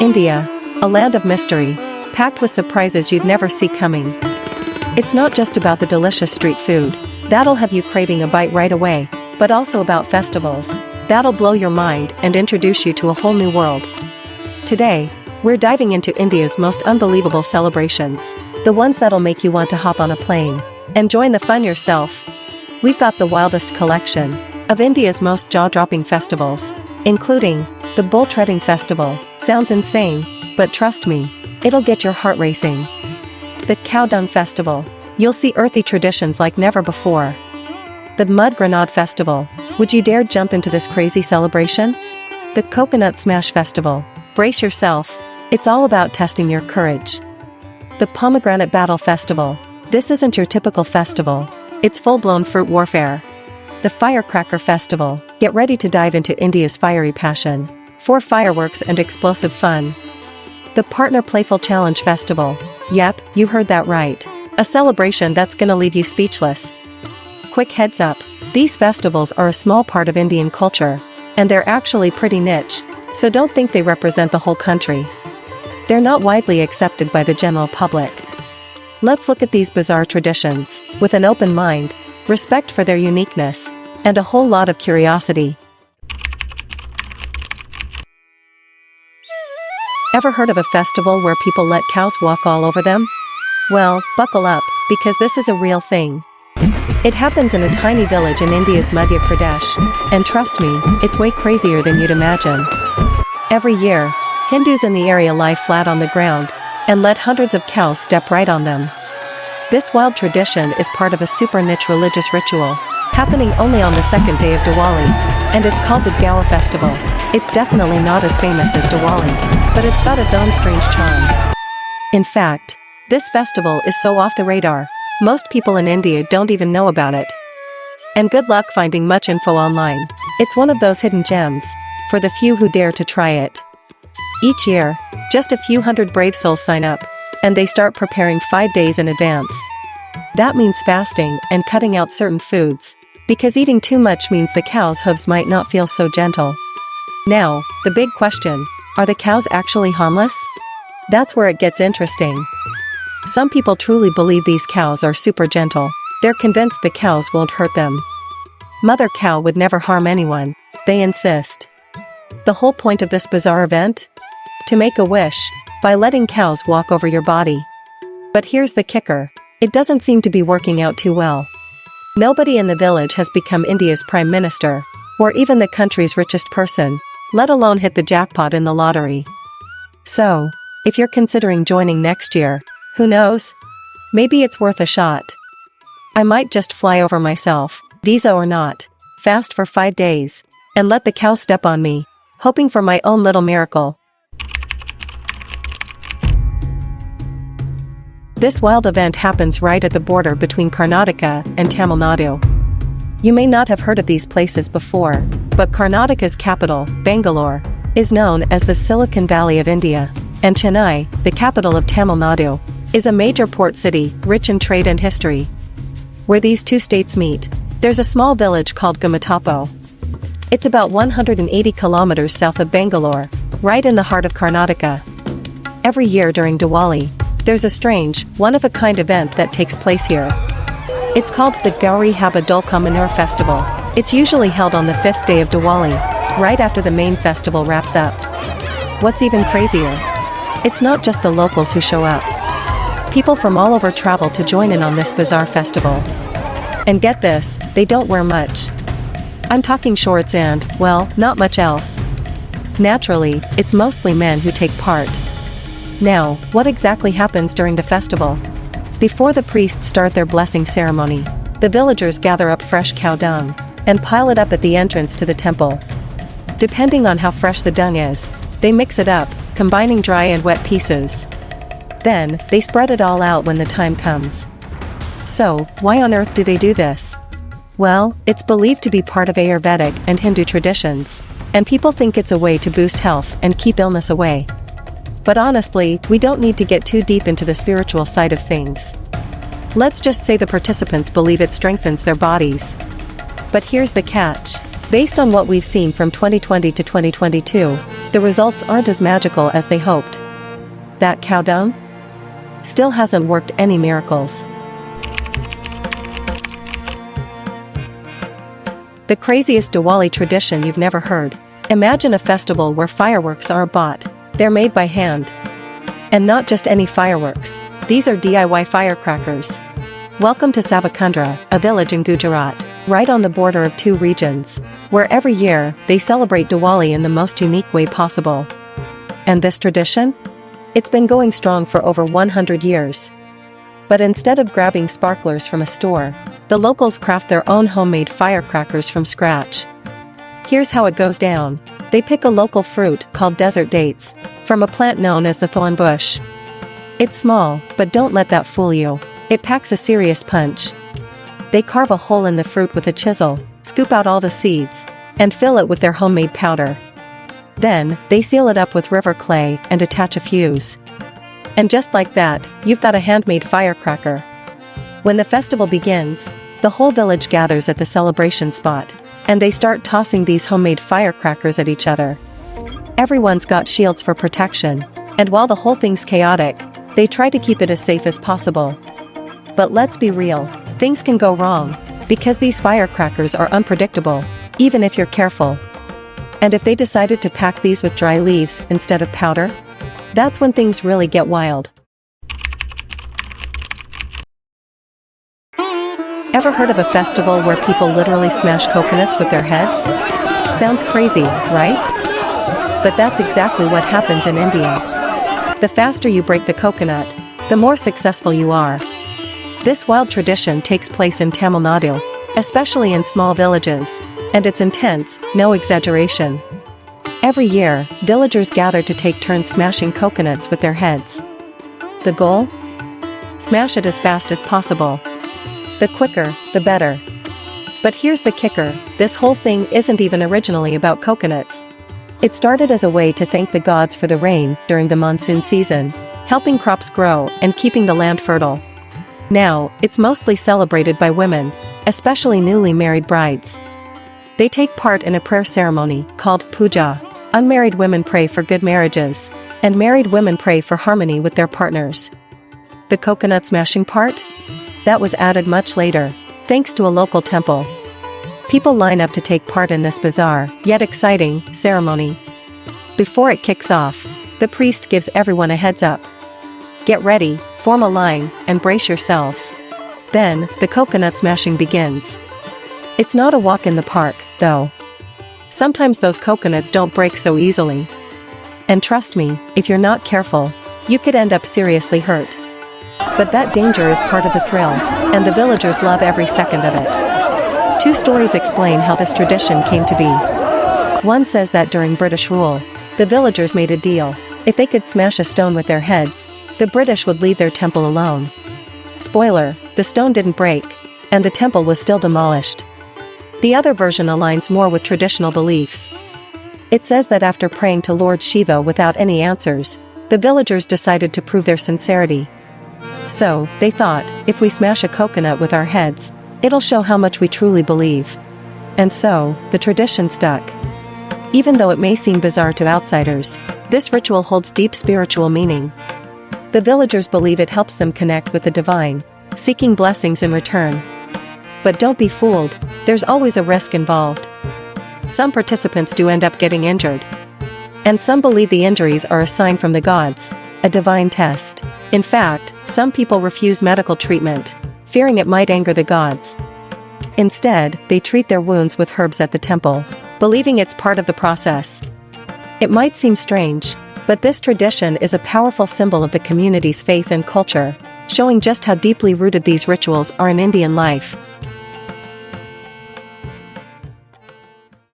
India, a land of mystery, packed with surprises you'd never see coming. It's not just about the delicious street food that'll have you craving a bite right away, but also about festivals that'll blow your mind and introduce you to a whole new world. Today, we're diving into India's most unbelievable celebrations, the ones that'll make you want to hop on a plane and join the fun yourself. We've got the wildest collection of India's most jaw-dropping festivals, including the Bull Treading Festival. Sounds insane, but trust me, it'll get your heart racing. The Cow Dung Festival. You'll see earthy traditions like never before. The Mud Grenade Festival. Would you dare jump into this crazy celebration? The Coconut Smash Festival. Brace yourself, it's all about testing your courage. The Pomegranate Battle Festival. This isn't your typical festival, it's full-blown fruit warfare. The Firecracker Festival. Get ready to dive into India's fiery passion for fireworks and explosive fun. The Partner Playful Challenge Festival. Yep, you heard that right. A celebration that's gonna leave you speechless. Quick heads up, these festivals are a small part of Indian culture, and they're actually pretty niche, so don't think they represent the whole country. They're not widely accepted by the general public. Let's look at these bizarre traditions with an open mind, respect for their uniqueness, and a whole lot of curiosity. Ever heard of a festival where people let cows walk all over them? Well, buckle up, because this is a real thing. It happens in a tiny village in India's Madhya Pradesh, and trust me, it's way crazier than you'd imagine. Every year, Hindus in the area lie flat on the ground and let hundreds of cows step right on them. This wild tradition is part of a super niche religious ritual, happening only on the second day of Diwali, and it's called the Gowardhan Festival. It's definitely not as famous as Diwali, but it's got its own strange charm. In fact, this festival is so off the radar, most people in India don't even know about it. And good luck finding much info online. It's one of those hidden gems, for the few who dare to try it. Each year, just a few hundred brave souls sign up, and they start preparing 5 days in advance. That means fasting and cutting out certain foods, because eating too much means the cow's hooves might not feel so gentle. Now, the big question, are the cows actually harmless? That's where it gets interesting. Some people truly believe these cows are super gentle. They're convinced the cows won't hurt them. Mother cow would never harm anyone, they insist. The whole point of this bizarre event? To make a wish, by letting cows walk over your body. But here's the kicker, it doesn't seem to be working out too well. Nobody in the village has become India's prime minister, or even the country's richest person, let alone hit the jackpot in the lottery. So, if you're considering joining next year, who knows? Maybe it's worth a shot. I might just fly over myself, visa or not, fast for 5 days, and let the cow step on me, hoping for my own little miracle. This wild event happens right at the border between Karnataka and Tamil Nadu. You may not have heard of these places before, but Karnataka's capital, Bangalore, is known as the Silicon Valley of India, and Chennai, the capital of Tamil Nadu, is a major port city, rich in trade and history. Where these two states meet, there's a small village called Gumatapo. It's about 180 kilometers south of Bangalore, right in the heart of Karnataka. Every year during Diwali, there's a strange, one-of-a-kind event that takes place here. It's called the Gowri Haba Dolka Manure Festival. It's usually held on the 5th day of Diwali, right after the main festival wraps up. What's even crazier? It's not just the locals who show up. People from all over travel to join in on this bizarre festival. And get this, they don't wear much. I'm talking shorts and, well, not much else. Naturally, it's mostly men who take part. Now, what exactly happens during the festival? Before the priests start their blessing ceremony, the villagers gather up fresh cow dung and pile it up at the entrance to the temple. Depending on how fresh the dung is, they mix it up, combining dry and wet pieces. Then, they spread it all out when the time comes. So, why on earth do they do this? Well, it's believed to be part of Ayurvedic and Hindu traditions, and people think it's a way to boost health and keep illness away. But honestly, we don't need to get too deep into the spiritual side of things. Let's just say the participants believe it strengthens their bodies. But here's the catch. Based on what we've seen from 2020 to 2022, the results aren't as magical as they hoped. That cow dung? Still hasn't worked any miracles. The craziest Diwali tradition you've never heard. Imagine a festival where fireworks are bought. They're made by hand. And not just any fireworks. These are DIY firecrackers. Welcome to Savakundra, a village in Gujarat, right on the border of two regions, where every year they celebrate Diwali in the most unique way possible. And this tradition? It's been going strong for over 100 years. But instead of grabbing sparklers from a store, the locals craft their own homemade firecrackers from scratch. Here's how it goes down. They pick a local fruit called desert dates from a plant known as the thorn bush. It's small, but don't let that fool you. It packs a serious punch. They carve a hole in the fruit with a chisel, scoop out all the seeds, and fill it with their homemade powder. Then, they seal it up with river clay and attach a fuse. And just like that, you've got a handmade firecracker. When the festival begins, the whole village gathers at the celebration spot, and they start tossing these homemade firecrackers at each other. Everyone's got shields for protection, and while the whole thing's chaotic, they try to keep it as safe as possible. But let's be real, things can go wrong, because these firecrackers are unpredictable, even if you're careful. And if they decided to pack these with dry leaves instead of powder? That's when things really get wild. Ever heard of a festival where people literally smash coconuts with their heads? Sounds crazy, right? But that's exactly what happens in India. The faster you break the coconut, the more successful you are. This wild tradition takes place in Tamil Nadu, especially in small villages, and it's intense, no exaggeration. Every year, villagers gather to take turns smashing coconuts with their heads. The goal? Smash it as fast as possible. The quicker, the better. But here's the kicker, this whole thing isn't even originally about coconuts. It started as a way to thank the gods for the rain during the monsoon season, helping crops grow and keeping the land fertile. Now, it's mostly celebrated by women, especially newly married brides. They take part in a prayer ceremony called puja. Unmarried women pray for good marriages, and married women pray for harmony with their partners. The coconut smashing part? That was added much later, thanks to a local temple. People line up to take part in this bizarre, yet exciting, ceremony. Before it kicks off, the priest gives everyone a heads up. Get ready, form a line, and brace yourselves. Then, the coconut smashing begins. It's not a walk in the park, though. Sometimes those coconuts don't break so easily. And trust me, if you're not careful, you could end up seriously hurt. But that danger is part of the thrill, and the villagers love every second of it. Two stories explain how this tradition came to be. One says that during British rule, the villagers made a deal. If they could smash a stone with their heads, the British would leave their temple alone. Spoiler, the stone didn't break, and the temple was still demolished. The other version aligns more with traditional beliefs. It says that after praying to Lord Shiva without any answers, the villagers decided to prove their sincerity. So, they thought, if we smash a coconut with our heads, it'll show how much we truly believe. And so, the tradition stuck. Even though it may seem bizarre to outsiders, this ritual holds deep spiritual meaning. The villagers believe it helps them connect with the divine, seeking blessings in return. But don't be fooled, there's always a risk involved. Some participants do end up getting injured. And some believe the injuries are a sign from the gods, a divine test. In fact, some people refuse medical treatment, fearing it might anger the gods. Instead, they treat their wounds with herbs at the temple, believing it's part of the process. It might seem strange, but this tradition is a powerful symbol of the community's faith and culture, showing just how deeply rooted these rituals are in Indian life.